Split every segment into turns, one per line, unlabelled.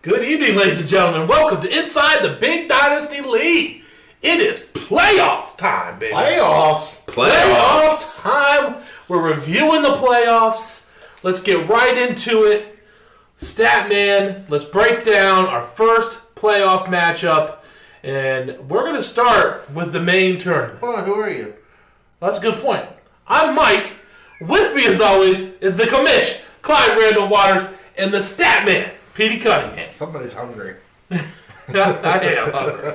Good evening, ladies and gentlemen. Welcome to Inside the Big Dynasty League. It is playoffs time, baby.
Playoffs
time. We're reviewing the playoffs. Let's get right into it. Statman, let's break down our first playoff matchup. And we're going to start with the main tournament.
Hold on, who are you?
That's a good point. I'm Mike. With me, as always, is the commish, Clyde Randall Waters, and the Statman, Petey Cunningham.
Somebody's hungry.
I am hungry.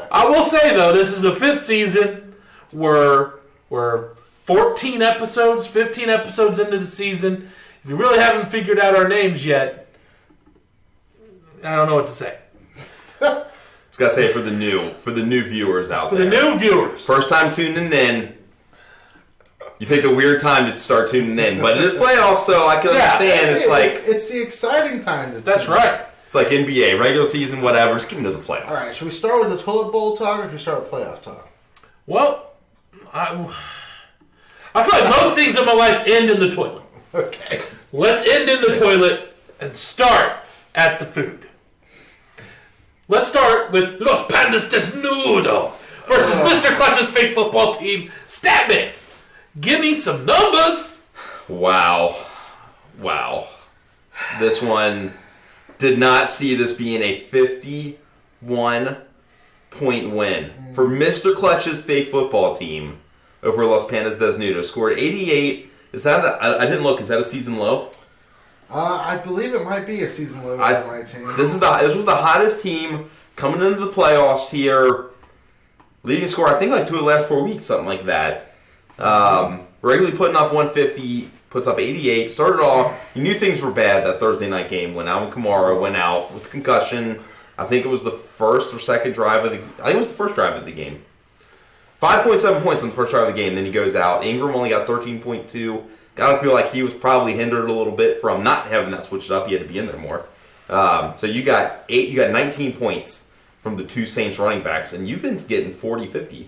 I will say, though, this is the fifth season. We're 14 episodes, 15 episodes into the season. If you really haven't figured out our names yet, I don't know what to say.
Just gotta say for the new viewers out there.
For the new viewers.
First time tuning in. You picked a weird time to start tuning in, but it is playoffs, so I can understand.
It's the exciting time.
That's right.
It's like NBA, regular season, whatever. Just give me to the playoffs.
All right, should we start with the toilet bowl talk, or should we start with playoff talk?
Well, I feel like most things in my life end in the toilet.
Okay.
Let's end in the toilet and start at the food. Let's start with Los Pandas Desnudo versus Mr. Clutch's fake football team, Statman. Give me some numbers.
Wow. This one did not see this being a 51-point win for Mr. Clutch's fake football team over Los Pandas Desnudo. Scored 88. I didn't look. Is that a season low?
I believe it might be a season low for my team.
This was the hottest team coming into the playoffs here. Leading score, I think, like 2 of the last 4 weeks, something like that. Regularly putting up 150, puts up 88. Started off, you knew things were bad that Thursday night game when Alvin Kamara went out with concussion. I think it was the first or second drive of the. I think it was the first drive of the game. 5.7 points on the first drive of the game. Then he goes out. Ingram only got 13.2. Got to feel like he was probably hindered a little bit from not having that switched up. He had to be in there more. So you got 19 points from the two Saints running backs, and you've been getting 40-50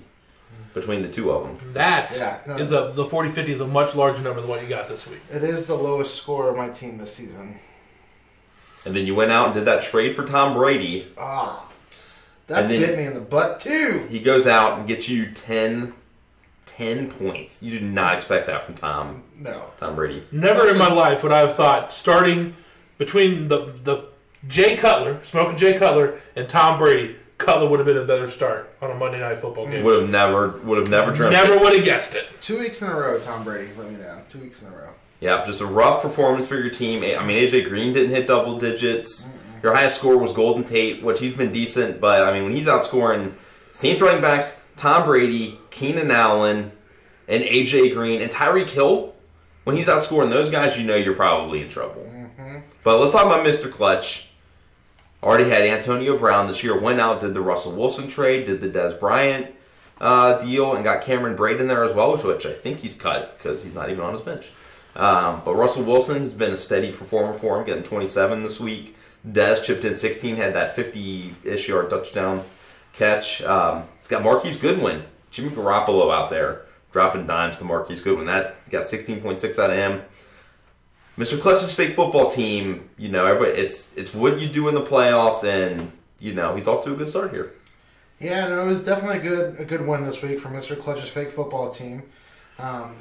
between the two of them.
The 40-50 is a much larger number than what you got this week.
It is the lowest score of my team this season.
And then you went out and did that trade for Tom Brady.
That bit me in the butt, too.
He goes out and gets you 10 points. You did not expect that from Tom.
No.
Tom Brady.
Never in my life would I have thought starting between the Smoking Jay Cutler, and Tom Brady, Cutler would have been a better start on a Monday Night Football game.
Would have never dreamt
Never
it.
would have guessed it.
2 weeks in a row, Tom Brady let me down. 2 weeks in a row.
Yeah, just a rough performance for your team. I mean, AJ Green didn't hit double digits. Mm-mm. Your highest score was Golden Tate, which he's been decent, but I mean, when he's outscoring Saints running backs, Tom Brady, Keenan Allen, and AJ Green, and Tyreek Hill, when he's outscoring those guys, you know you're probably in trouble. Mm-hmm. But let's talk about Mr. Clutch. Already had Antonio Brown this year. Went out, did the Russell Wilson trade, did the Dez Bryant deal, and got Cameron Braid in there as well, which I think he's cut because he's not even on his bench. But Russell Wilson has been a steady performer for him, getting 27 this week. Dez chipped in 16, had that 50-ish yard touchdown catch. It's got Marquise Goodwin, Jimmy Garoppolo out there, dropping dimes to Marquise Goodwin. That got 16.6 out of him. Mr. Clutch's fake football team, everybody, it's what you do in the playoffs, and, he's off to a good start here.
Yeah, no, it was definitely a good win this week for Mr. Clutch's fake football team.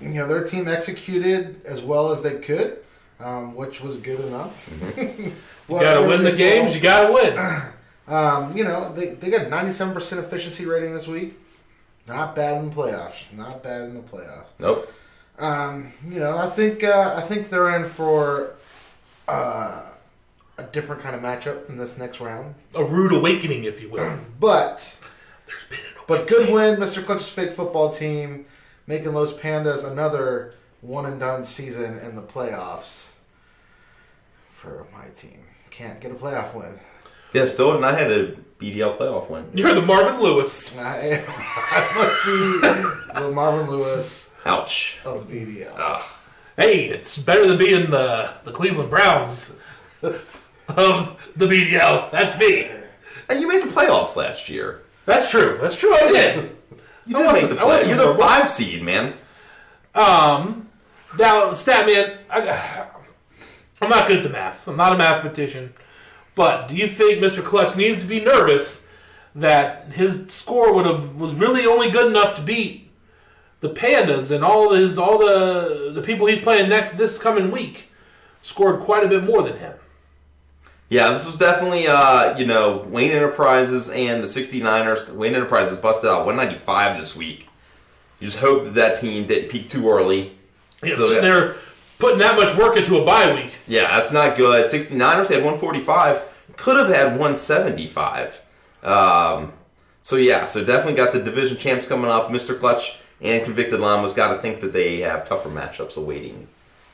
Their team executed as well as they could, which was good enough.
Mm-hmm. You got to win the games. You got to win.
They got a 97% efficiency rating this week. Not bad in the playoffs.
Nope.
I think they're in for a different kind of matchup in this next round.
A rude awakening, if you will.
But
there's been an awakening.
But good win, Mr. Clutch's fake football team, making Los Pandas another one-and-done season in the playoffs for my team. Can't get a playoff win.
Yeah, still have not had a BDL playoff win.
You're the Marvin Lewis.
I must be the Marvin Lewis
Ouch.
of BDL.
Ugh.
Hey, it's better than being the Cleveland Browns of the BDL. That's me.
And you made the playoffs last year.
That's true. I did.
You did make the playoffs. You're the 5 seed, man.
Now, Statman, I'm not good at the math. I'm not a mathematician. But do you think Mr. Clutch needs to be nervous that his score was really only good enough to beat the Pandas and all the people he's playing this coming week scored quite a bit more than him?
Yeah, this was definitely, Wayne Enterprises and the 69ers. Wayne Enterprises busted out 195 this week. You just hope that team didn't peak too early.
Yeah, so they're putting that much work into a bye week.
Yeah, that's not good. 69ers had 145. Could have had 175. So definitely got the division champs coming up. Mr. Clutch and Convicted Llamas got to think that they have tougher matchups awaiting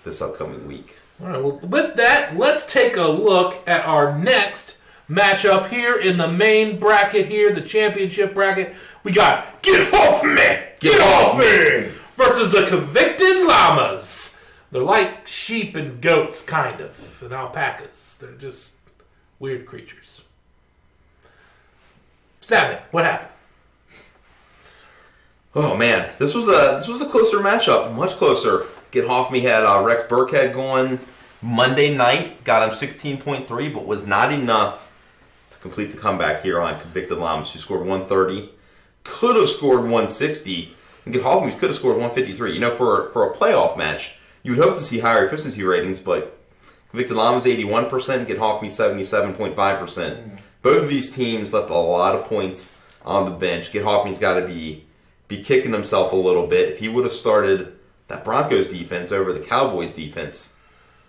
this upcoming week.
All right, well, with that, let's take a look at our next matchup here in the main bracket here, the championship bracket. We got Get Off Me! Get Off Me! Versus the Convicted Llamas. They're like sheep and goats, kind of, and alpacas. They're just weird creatures. Statman, what happened?
Oh man, this was a closer matchup, much closer. Get Off Me had Rex Burkhead going Monday night, got him 16.3, but was not enough to complete the comeback here on Convicted Llamas, who scored 130. Could have scored 160, and Get Off Me could have scored 153. For a playoff match, you would hope to see higher efficiency ratings, but Convicted Llamas 81%, Get Off Me 77.5%. Both of these teams left a lot of points on the bench. Get Off Me's got to be kicking himself a little bit. If he would have started that Broncos defense over the Cowboys defense,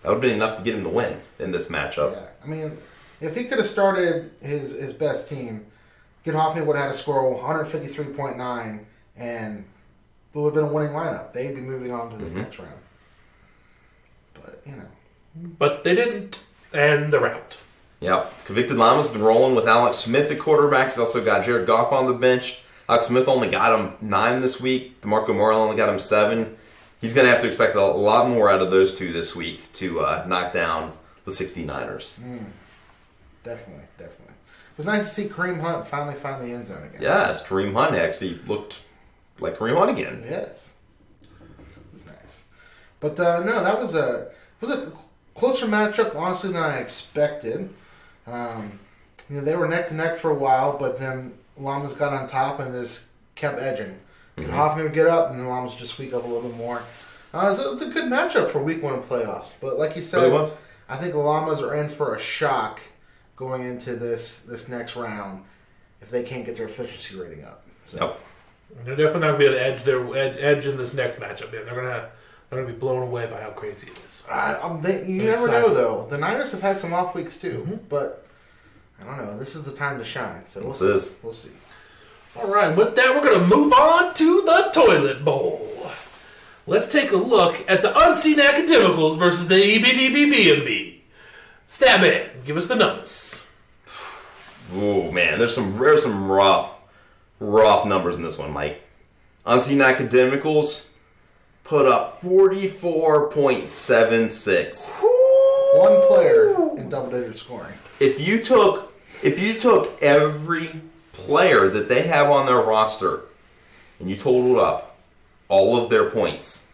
that would have been enough to get him the win in this matchup.
Yeah, I mean, if he could have started his best team, Get Off Me would have had a score of 153.9, and it would have been a winning lineup. They'd be moving on to this next round.
But they didn't, and they're out.
Yep. Convicted Llama's been rolling with Alex Smith at quarterback. He's also got Jared Goff on the bench. Alex Smith only got him 9 this week. DeMarco Murray only got him 7. He's going to have to expect a lot more out of those two this week to knock down the 69ers.
Definitely. It was nice to see Kareem Hunt finally find the end zone again.
Yes, Kareem Hunt actually looked like Kareem Hunt again.
Yes. It was nice. But no, that was a closer matchup, honestly, than I expected. They were neck to neck for a while, but then Llamas got on top and just kept edging. Hoffman would get up, and then Llamas would just squeak up a little bit more. So it's a good matchup for Week 1 playoffs. But like you said, I think the Llamas are in for a shock going into this next round if they can't get their efficiency rating up. So.
Yep.
They're definitely not going to be able to edge in this next matchup. Man. They're going to be blown away by how crazy it is.
You never know, though. The Niners have had some off weeks, too. But, I don't know. This is the time to shine. So we'll see. We'll see.
All right. With that, we're going to move on to the Toilet Bowl. Let's take a look at the Unseen Academicals versus the EBDBB&B. Statman, give us the numbers.
Ooh, man. There's some rough numbers in this one, Mike. Unseen Academicals put up 44.76.
One player in double-digit scoring.
If you took every player that they have on their roster and you totaled up all of their points,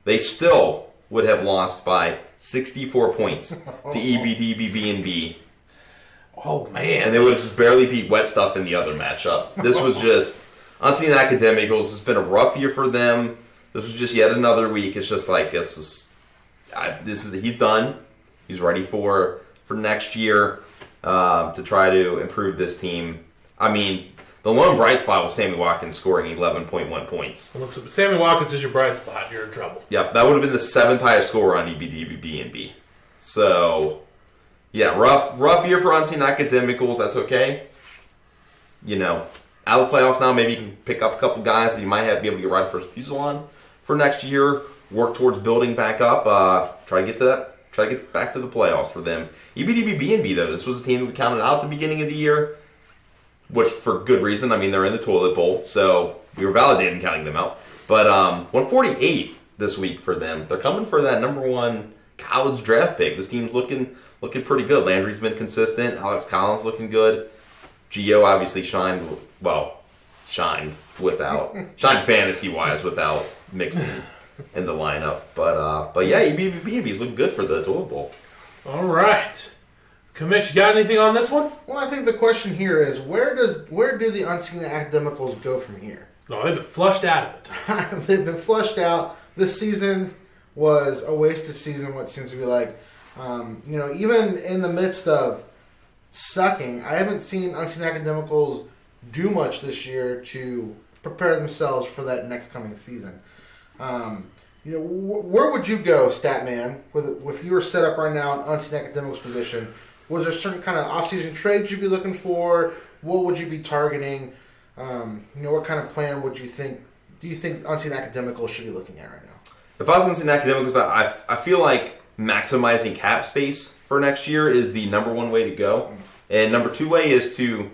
they still would have lost by 64 points to EBDBB&B.
Oh, man.
And they would have just barely beat Wet Stuff in the other matchup. This was just... Unseen Academicals, it's been a rough year for them. This was just yet another week. It's just like, he's done. He's ready for next year to try to improve this team. I mean, the lone bright spot was Sammy Watkins scoring 11.1 points.
Look, Sammy Watkins is your bright spot. You're in trouble.
Yep, that would have been the 7th highest score on EBDBB&B. So, yeah, rough year for Unseen Academicals. That's okay. Out of the playoffs now, maybe you can pick up a couple guys that you might be able to get right first refusal on for next year. Work towards building back up. Try to get back to the playoffs for them. EBDBB&B, though, this was a team that we counted out at the beginning of the year, which for good reason. I mean, they're in the toilet bowl, so we were validating counting them out. But 148 this week for them. They're coming for that number 1 college draft pick. This team's looking pretty good. Landry's been consistent. Alex Collins looking good. Gio obviously shined fantasy-wise without mixing in the lineup. But yeah, EBDB's looking good for the toilet bowl.
All right. Commish, you got anything on this one?
Well, I think the question here is, where do the Unseen Academicals go from here?
No, they've been flushed out of
it. They've been flushed out. This season was a wasted season, what seems to be like. Even in the midst of sucking, I haven't seen Unseen Academicals do much this year to prepare themselves for that next coming season. Where would you go, Statman, if you were set up right now in Unseen Academicals position? Was there certain kind of off-season trades you'd be looking for? What would you be targeting? What kind of plan do you think Unseen Academicals should be looking at right now?
If I was Unseen Academicals, I feel like maximizing cap space for next year is the number 1 way to go. And number 2 way is to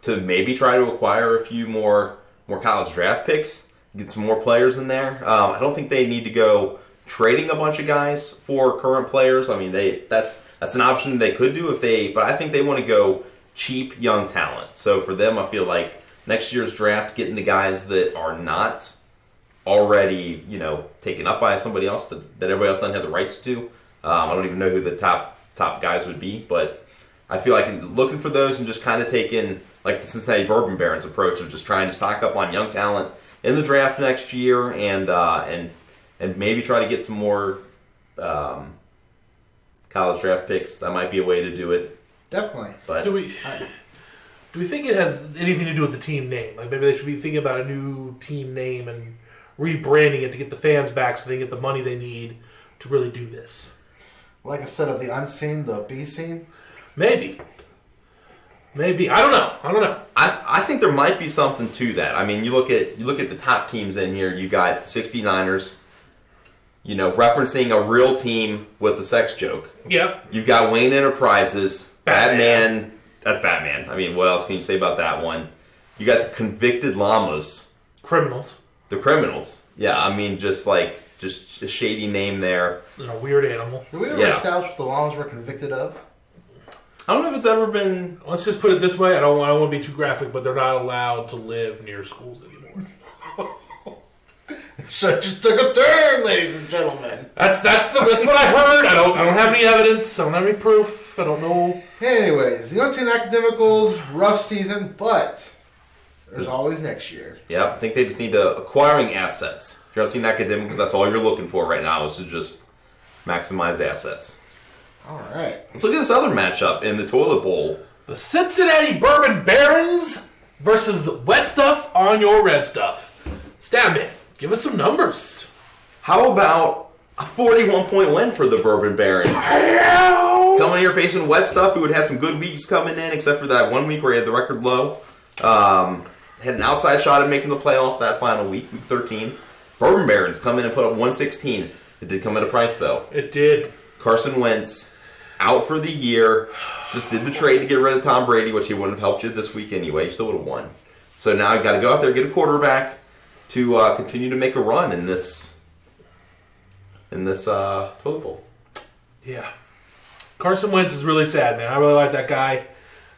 maybe try to acquire a few more college draft picks, get some more players in there. I don't think they need to go trading a bunch of guys for current players. I mean, that's an option they could do but I think they want to go cheap young talent. So for them, I feel like next year's draft, getting the guys that are not already, taken up by somebody else that everybody else doesn't have the rights to. I don't even know who the top guys would be, but I feel like looking for those and just kind of taking like the Cincinnati Bourbon Barons approach of just trying to stock up on young talent in the draft next year and maybe try to get some more college draft picks. That might be a way to do it.
Definitely.
But
do we think it has anything to do with the team name? Like maybe they should be thinking about a new team name and rebranding it to get the fans back so they get the money they need to really do this.
Like instead of the unseen, the B scene?
Maybe. I don't know.
I think there might be something to that. I mean, you look at the top teams in here. You got 69ers, referencing a real team with the sex joke.
Yep.
You've got Wayne Enterprises, Batman. That's Batman. I mean, what else can you say about that one? You got the Convicted Llamas.
Criminals.
The Criminals. Yeah, I mean, just a shady name there.
And a weird animal.
Did we ever establish what the Llamas were convicted of?
I don't know if it's ever been...
Let's just put it this way. I don't want to be too graphic, but they're not allowed to live near schools anymore.
So just took a turn, ladies and gentlemen.
That's what I heard. I don't have any evidence. I don't have any proof. I don't know.
Anyways, the Unseen Academicals, rough season, but there's always next year.
Yeah, I think they just need to acquiring assets. If you're Unseen Academicals, that's all you're looking for right now is to just maximize assets.
All right.
Let's look at this other matchup in the toilet bowl.
The Cincinnati Bourbon Barons versus the Wet Stuff on your Red Stuff. Statman, give us some numbers.
How about a 41-point win for the Bourbon Barons? Coming here facing Wet Stuff, who had had some good weeks coming in, except for that 1 week where he had the record low. Had an outside shot at making the playoffs that final week 13. Bourbon Barons come in and put up 116. It did come at a price, though.
It did.
Carson Wentz out for the year. Just did the trade to get rid of Tom Brady, which he wouldn't have helped you this week anyway. You still would have won. So now you got to go out there, get a quarterback to continue to make a run in this toilet bowl.
Yeah. Carson Wentz is really sad, man. I really like that guy.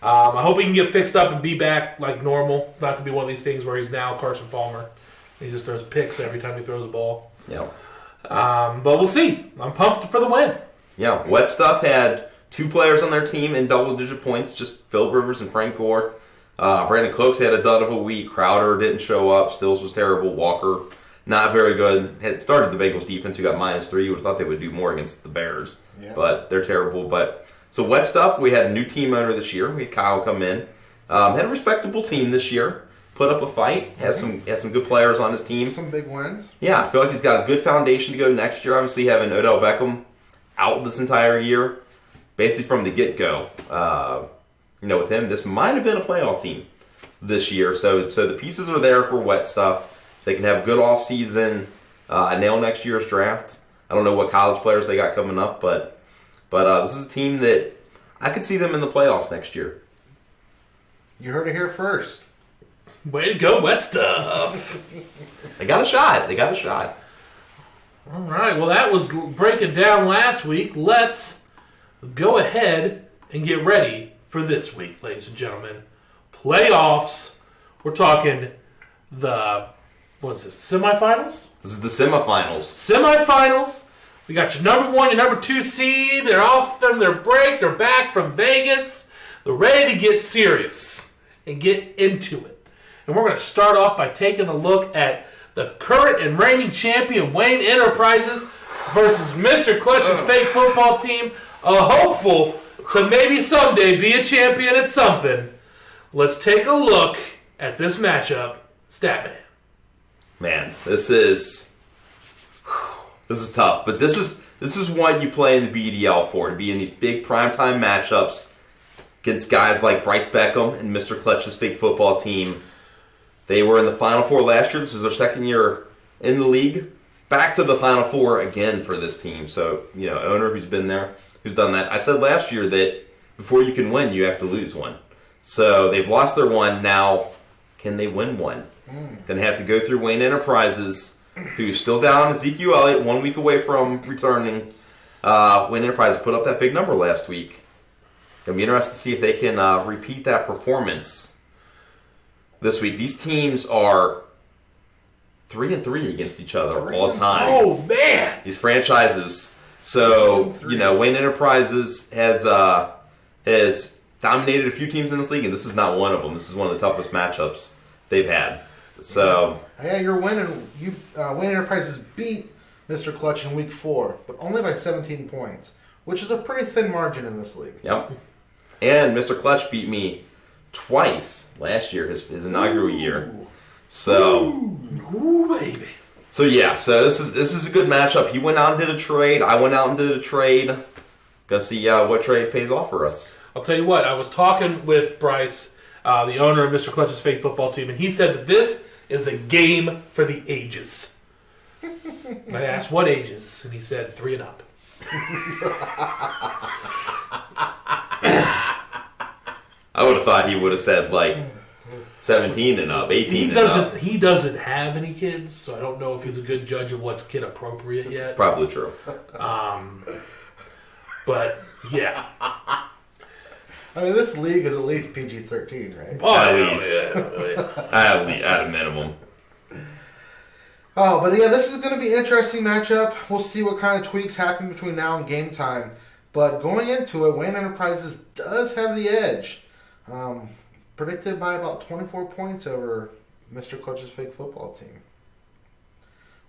I hope he can get fixed up and be back like normal. It's not going to be one of these things where he's now Carson Palmer. He just throws picks every time he throws a ball.
Yeah.
But we'll see. I'm pumped for the win.
Yeah, Wet Stuff had 2 players on their team in double-digit points, just Phil Rivers and Frank Gore. Brandon Cooks had a dud of a week. Crowder didn't show up. Stills was terrible. Walker, not very good. Had started the Bengals defense, who got -3. You would have thought they would do more against the Bears, but they're terrible. So Wet Stuff, we had a new team owner this year. We had Kyle come in. Had a respectable team this year. Put up a fight. Had some good players on his team.
Some big wins.
Yeah, I feel like he's got a good foundation to go next year. Obviously, having Odell Beckham out this entire year, basically from the get-go. With him, this might have been a playoff team this year. So the pieces are there for Wet Stuff. They can have a good offseason, nail next year's draft. I don't know what college players they got coming up, but this is a team that I could see them in the playoffs next year.
You heard it here first.
Way to go, Wet Stuff.
They got a shot.
All right, well, that was breaking down last week. Let's go ahead and get ready for this week, ladies and gentlemen. Playoffs. We're talking semifinals?
This is the semifinals.
Semifinals. We got your number 1, your number 2 seed. They're off from their break. They're back from Vegas. They're ready to get serious and get into it. And we're going to start off by taking a look at the current and reigning champion, Wayne Enterprises, versus Mr. Clutch's fake football team, a hopeful to maybe someday be a champion at something. Let's take a look at this matchup. Statman.
Man, this is tough, but this is what you play in the BDL for, to be in these big primetime matchups against guys like Bryce Beckham and Mr. Clutch's fake football team. They were in the Final Four last year. This is their second year in the league. Back to the Final Four again for this team. So, owner who's been there, who's done that. I said last year that before you can win, you have to lose one. So they've lost their one. Now, can they win one? Going to have to go through Wayne Enterprises, who's still down. Ezekiel Elliott, 1 week away from returning. Wayne Enterprises put up that big number last week. Going to be interested to see if they can repeat that performance this week. These teams are 3-3 against each other all the time.
Oh, man!
These franchises. So, Wayne Enterprises has dominated a few teams in this league, and this is not one of them. This is one of the toughest matchups they've had. So,
yeah, you're winning. Wayne Enterprises beat Mr. Clutch in week 4, but only by 17 points, which is a pretty thin margin in this league.
Yep. And Mr. Clutch beat me twice last year, his inaugural year. So,
baby.
So this is a good matchup. He went out and did a trade. I went out and did a trade. Gonna see what trade pays off for us.
I'll tell you what. I was talking with Bryce, the owner of Mr. Clutch's fake football team, and he said that this is a game for the ages. I asked what ages, and he said 3 and up.
I would have thought he would have said 17 and up, 18 and up.
He doesn't have any kids, so I don't know if he's a good judge of what's kid appropriate yet.
It's probably true.
But yeah.
I mean, this league is at least PG-13, right?
Oh,
at least.
Yeah.
At a minimum.
Oh, but yeah, this is going to be an interesting matchup. We'll see what kind of tweaks happen between now and game time. But going into it, Wayne Enterprises does have the edge. Predicted by about 24 points over Mr. Clutch's fake football team.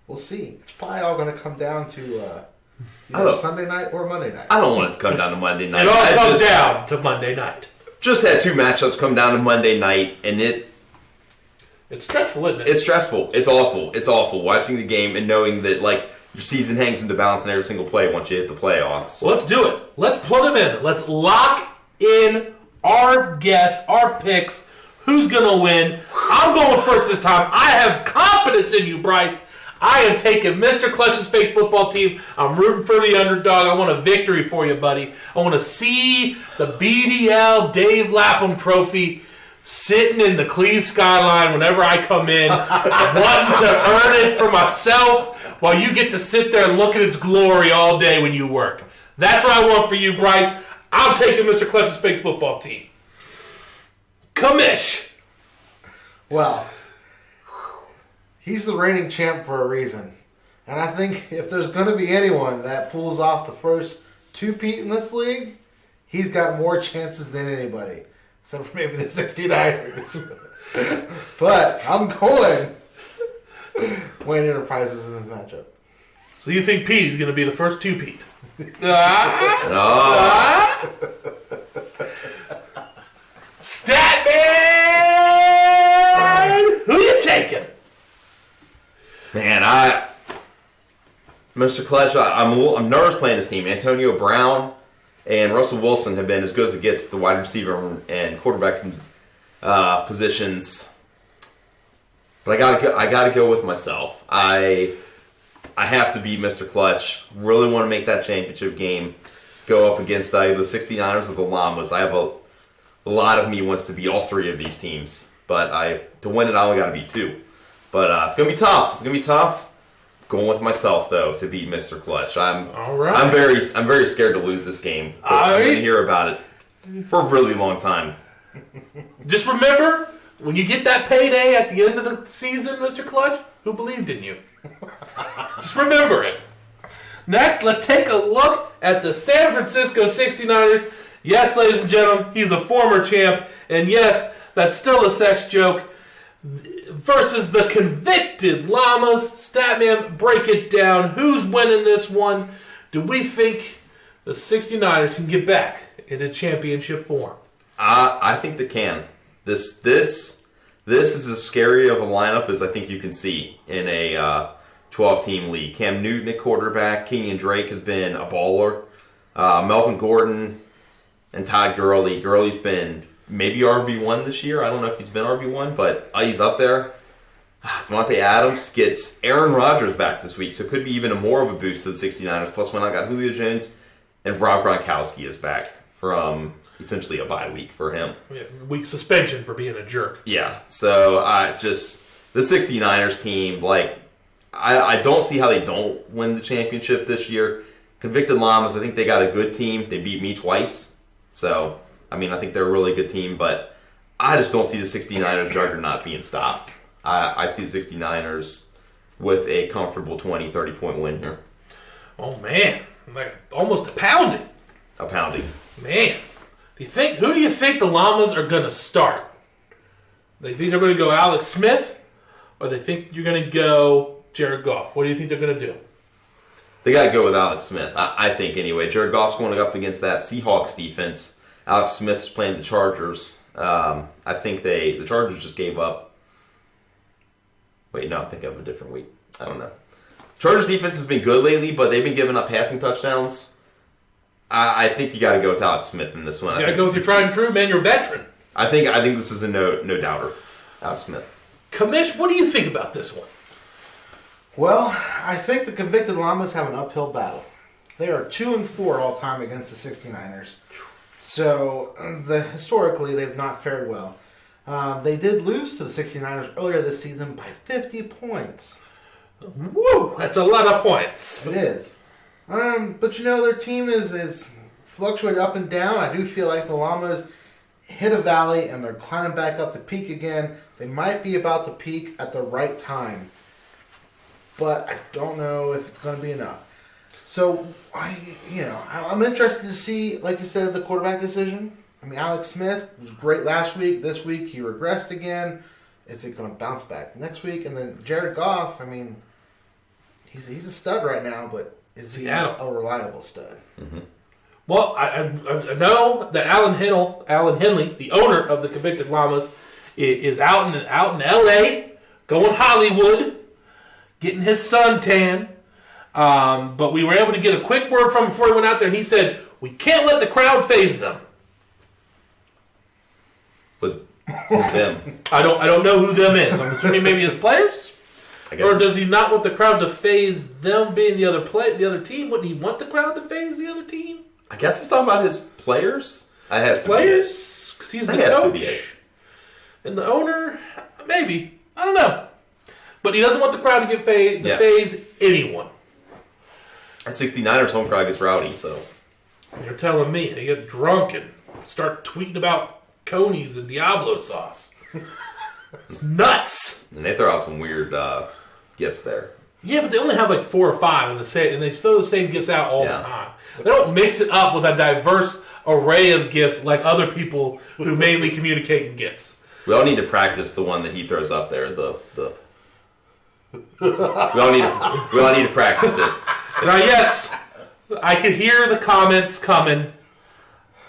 We'll see. It's probably all going to come down to either Sunday night or Monday night.
I don't want it to come down to Monday night.
It all comes down to Monday night.
Just had 2 matchups come down to Monday night, and
it's stressful, isn't it?
It's stressful. It's awful. It's awful watching the game and knowing that your season hangs into balance in every single play once you hit the playoffs.
Well, let's do it. Let's plug them in. Let's lock in our guess, our picks. Who's going to win? I'm going first this time. I have confidence in you, Bryce. I am taking Mr. Clutch's fake football team. I'm rooting for the underdog. I want a victory for you, buddy. I want to see the BDL Dave Lapham trophy sitting in the Cleese skyline whenever I come in, wanting to earn it for myself while you get to sit there and look at its glory all day when you work. That's what I want for you, Bryce. I'm taking Mr. Clutch's fake football team. Commish.
Well, he's the reigning champ for a reason. And I think if there's going to be anyone that pulls off the first two-peat in this league, he's got more chances than anybody. Except for maybe the 69ers. But I'm going Wayne Enterprises in this matchup.
So you think Pete is going to be the first two-peat? Statman! Who you taking?
Man, Mr. Clutch, I'm nervous playing this team. Antonio Brown and Russell Wilson have been as good as it gets at the wide receiver and quarterback positions. But I gotta go with myself. I have to beat Mr. Clutch. Really want to make that championship game go up against either the 69ers or the Llamas. I have a lot of me wants to beat all three of these teams. But to win it, I only got to beat two. But it's gonna be tough. It's gonna be tough. Going with myself though to beat Mr. Clutch.
All right.
I'm very scared to lose this game because I'm going to hear about it for a really long time.
Just remember, when you get that payday at the end of the season, Mr. Clutch, who believed in you? Just remember it. Next, let's take a look at the San Francisco 69ers. Yes, ladies and gentlemen, he's a former champ. And yes, that's still a sex joke. Versus the convicted Llamas. Statman, break it down. Who's winning this one? Do we think the 69ers can get back into championship form?
I think they can. This is as scary of a lineup as I think you can see in a 12-team league. Cam Newton at quarterback. Kenyon Drake has been a baller. Melvin Gordon and Todd Gurley. Gurley's been maybe RB1 this year. I don't know if he's been RB1, but he's up there. Devontae Adams gets Aaron Rodgers back this week, so it could be even more of a boost to the 69ers. Plus, when I got Julio Jones, and Rob Gronkowski is back from essentially a bye week for him.
Yeah, week suspension for being a jerk.
Yeah, so the 69ers team, I don't see how they don't win the championship this year. Convicted Llamas, I think they got a good team. They beat me twice, so I think they're a really good team, but I just don't see the 69ers juggernaut being stopped. I see the 69ers with a comfortable 20, 30-point win here.
Oh, man. Almost a pounding.
A pounding.
Man. Who do you think the Llamas are going to start? They think they're going to go Alex Smith, or they think you're going to go Jared Goff? What do you think they're going to do?
They got to go with Alex Smith, I think, anyway. Jared Goff's going up against that Seahawks defense. Alex Smith's playing the Chargers. I think the Chargers just gave up. Wait, no, I'm thinking of a different week. I don't know. Chargers defense has been good lately, but they've been giving up passing touchdowns. I think you got to go with Alex Smith in this one.
You got to go with your tried and true, man. You're a veteran.
I think this is a no doubter. Alex Smith.
Commish, what do you think about this one?
Well, I think the convicted Llamas have an uphill battle. They are 2-4 all time against the 69ers. So, historically, they've not fared well. They did lose to the 69ers earlier this season by 50 points.
Woo! That's a lot of points.
It is. But their team is fluctuated up and down. I do feel like the Llamas hit a valley and they're climbing back up the peak again. They might be about to peak at the right time. But I don't know if it's going to be enough. So, I'm interested to see, like you said, the quarterback decision. Alex Smith was great last week. This week, he regressed again. Is it going to bounce back next week? And then Jared Goff, he's a stud right now, but is he a reliable stud?
Mm-hmm. Well, I know that Alan Henley, the owner of the convicted Llamas, is out in L.A., going Hollywood, getting his suntan. But we were able to get a quick word from him before he went out there, and he said, we can't let the crowd faze them.
Who's them?
I don't know who them is. I'm assuming maybe his players? Or does he not want the crowd to faze them being the other team? Wouldn't he want the crowd to faze the other team?
I guess he's talking about his players. That has to
players? Because he's the coach. And the owner? Maybe. I don't know. But he doesn't want the crowd to get faze anyone.
That 69ers home crowd gets rowdy, so.
You're telling me they get drunk and start tweeting about conies and Diablo sauce. It's nuts.
And they throw out some weird gifts there.
Yeah, but they only have like 4 or 5 and they throw the same gifts out all the time. They don't mix it up with a diverse array of gifts like other people who mainly communicate in gifts.
We all need to practice the one that he throws up there. We all need to practice it.
Now, yes, I can hear the comments coming.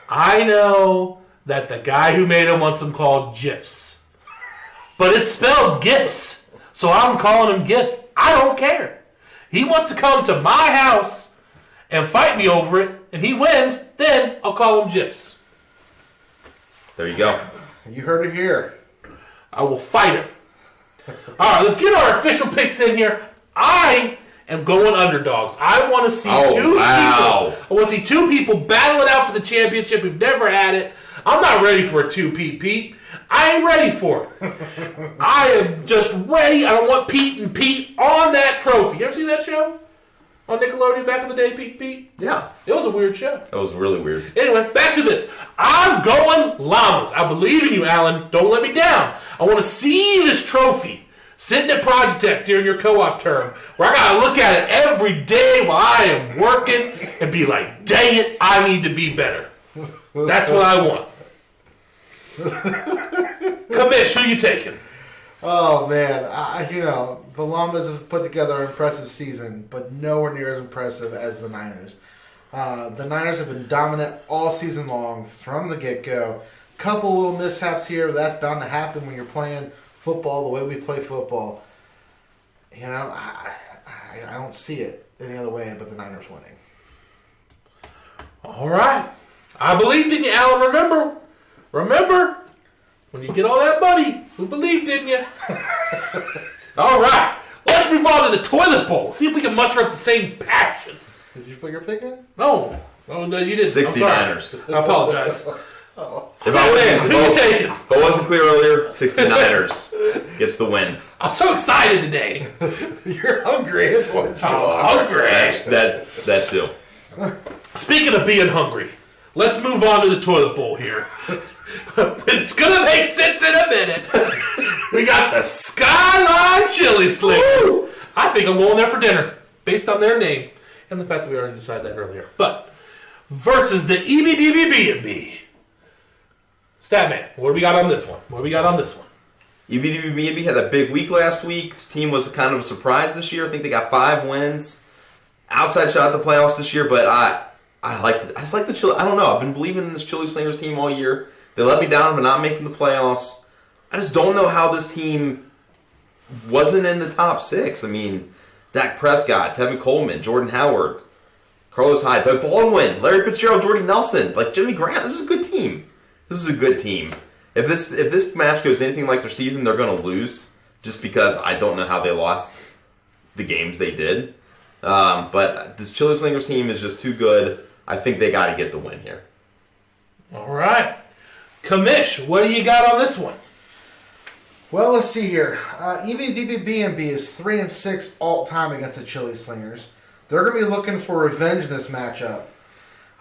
I know that the guy who made them wants them called GIFs. But it's spelled gifts, so I'm calling them gifts. I don't care. He wants to come to my house and fight me over it, and he wins, then I'll call him GIFs.
There you go.
You heard it here.
I will fight him. All right, let's get our official picks in here. I am going underdogs. I want to see people. I want to see 2 people battle it out for the championship who've never had it. I'm not ready for a 2-peat, Pete. I ain't ready for it. I am just ready. I don't want Pete and Pete on that trophy. You ever see that show? On Nickelodeon back in the day, Pete?
Yeah.
It was a weird show.
That was really weird.
Anyway, back to this. I'm going Llamas. I believe in you, Alan. Don't let me down. I want to see this trophy sitting at Project Tech during your co-op term where I got to look at it every day while I am working and be like, dang it, I need to be better. That's what I want. Commish, who you taking?
Oh, man. The Llamas have put together an impressive season, but nowhere near as impressive as the Niners. The Niners have been dominant all season long from the get-go. Couple little mishaps here. That's bound to happen when you're playing football the way we play football. I don't see it any other way but the Niners winning.
All right. I believed in you, Alan. Remember, when you get all that money, who believed in you? All right. Let's move on to the toilet bowl. See if we can muster up the same passion.
Did you put your pick in?
No. Oh, no, you didn't.
69ers.
I apologize.
If I win,
who you taking?
If I wasn't clear earlier, 69ers gets the win.
I'm so excited today.
You're hungry. That's what you are.
Hungry.
That too.
Speaking of being hungry, let's move on to the toilet bowl here. It's going to make sense in a minute. We got the Skyline Chili Slingers. I think I'm going there for dinner, based on their name and the fact that we already decided that earlier. But versus the EBDBB&B. Statman, what do we got on this one?
EBDB had a big week last week. This team was kind of a surprise this year. I think they got 5 wins. Outside shot at the playoffs this year, but I just like the Chili. I don't know. I've been believing in this Chili Slingers team all year. They let me down by not making the playoffs. I just don't know how this team wasn't in the top 6. I mean, Dak Prescott, Tevin Coleman, Jordan Howard, Carlos Hyde, Doug Baldwin, Larry Fitzgerald, Jordy Nelson, like Jimmy Graham. This is a good team. If this match goes anything like their season, they're going to lose just because I don't know how they lost the games they did. But this Chili Slingers team is just too good. I think they got to get the win here.
All right. Commish, what do you got on this one?
Well, let's see here. EBDBB&B is 3-6 all-time against the Chili Slingers. They're going to be looking for revenge in this matchup.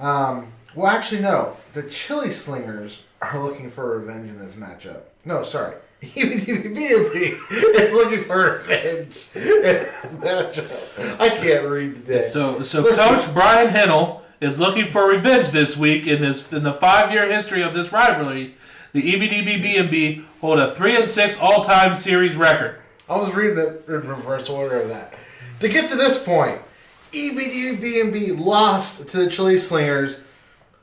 Well, actually, no. The Chili Slingers are looking for revenge in this matchup. No, sorry. EBDBB&B is looking for revenge in this matchup. I can't read today.
So Coach Brian Hennel is looking for revenge this week in the 5-year history of this rivalry. The EBDBB&B hold a 3-6 all-time series record.
I was reading it in reverse order of that. To get to this point, EBDBB&B lost to the Chili Slingers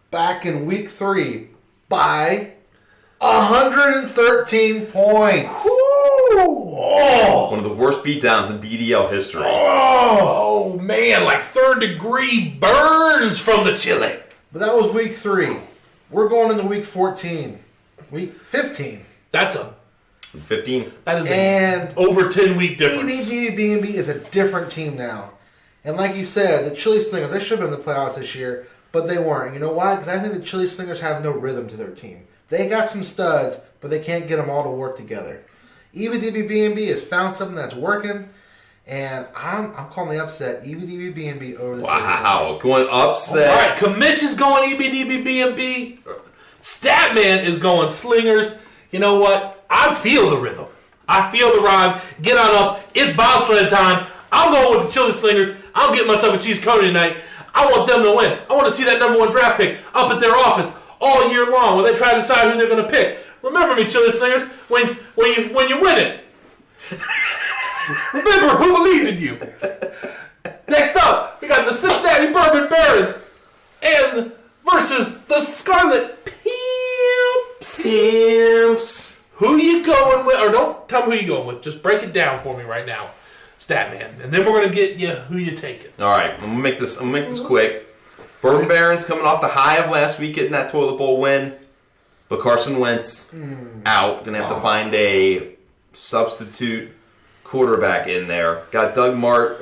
back in week 3 by 113 points.
Oh.
One of the worst beatdowns in BDL history.
Oh, man, like third-degree burns from the Chili.
But that was week 3. We're going into week 14. Week 15.
That's a 15.
That is an over 10-week difference.
EBDBB&B is a different team now. And like you said, the Chili Slingers, they should have been in the playoffs this year, but they weren't. You know why? Because I think the Chili Slingers have no rhythm to their team. They got some studs, but they can't get them all to work together. EBDBB&B has found something that's working, and I'm calling the upset EBDBB&B over the Chili Slingers.
Wow, going upset.
All right, Commish is going EBDBB&B. Statman is going Slingers. You know what? I feel the rhythm. I feel the rhyme. Get on up. It's bobsled time. I'm going with the Chili Slingers. I'm getting myself a cheese coney tonight. I want them to win. I want to see that number 1 draft pick up at their office all year long while they try to decide who they're going to pick. Remember me, Chili Slingers, when you win it. Remember who believed in you. Next up, we got the Cincinnati Bourbon Barons and versus the Scarlet Pimps. Who you going with? Or don't tell me who you going with. Just break it down for me right now, Statman. And then we're going to get you who you taking.
All right, I'm gonna make this quick. Bourbon Barons coming off the high of last week getting that toilet bowl win. But Carson Wentz out. Going to have to find a substitute quarterback in there. Got Doug Martin,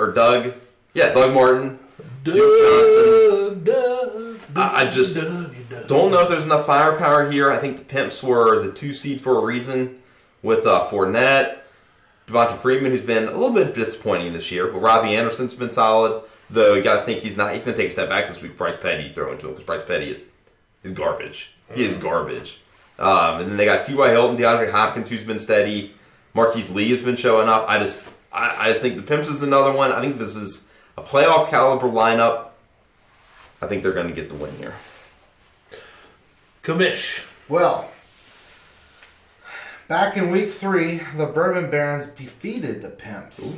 Duke Johnson. I just don't know if there's enough firepower here. I think the Pimps were the 2 seed for a reason with Fournette, Devonta Freeman, who's been a little bit disappointing this year, but Robbie Anderson's been solid. Though you got to think he's going to take a step back this week. Bryce Petty thrown to him because Bryce Petty is garbage. He is garbage. And then they got T.Y. Hilton, DeAndre Hopkins, who's been steady. Marquise Lee has been showing up. I just think the Pimps is another one. I think this is a playoff caliber lineup. I think they're going to get the win here.
Commish.
Well, back in week 3, the Bourbon Barons defeated the Pimps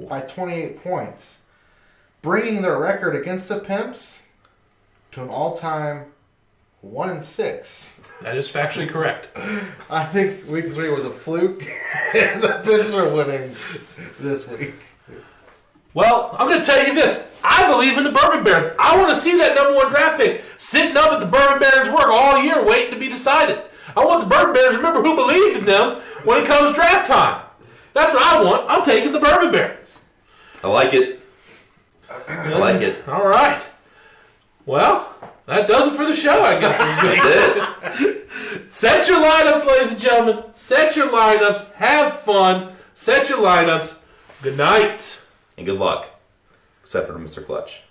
by 28 points, bringing their record against the Pimps to an all-time 1-6.
That is factually correct.
I think week 3 was a fluke, and the Pimps are winning this week.
Well, I'm going to tell you this. I believe in the Bourbon Barons. I want to see that number 1 draft pick sitting up at the Bourbon Barons' work all year waiting to be decided. I want the Bourbon Barons to remember who believed in them when it comes draft time. That's what I want. I'm taking the Bourbon Barons.
I like it. I like it.
All right. Well, that does it for the show, I guess.
That's it.
Set your lineups, ladies and gentlemen. Set your lineups. Have fun. Set your lineups. Good night.
And good luck. Except for Mr. Clutch.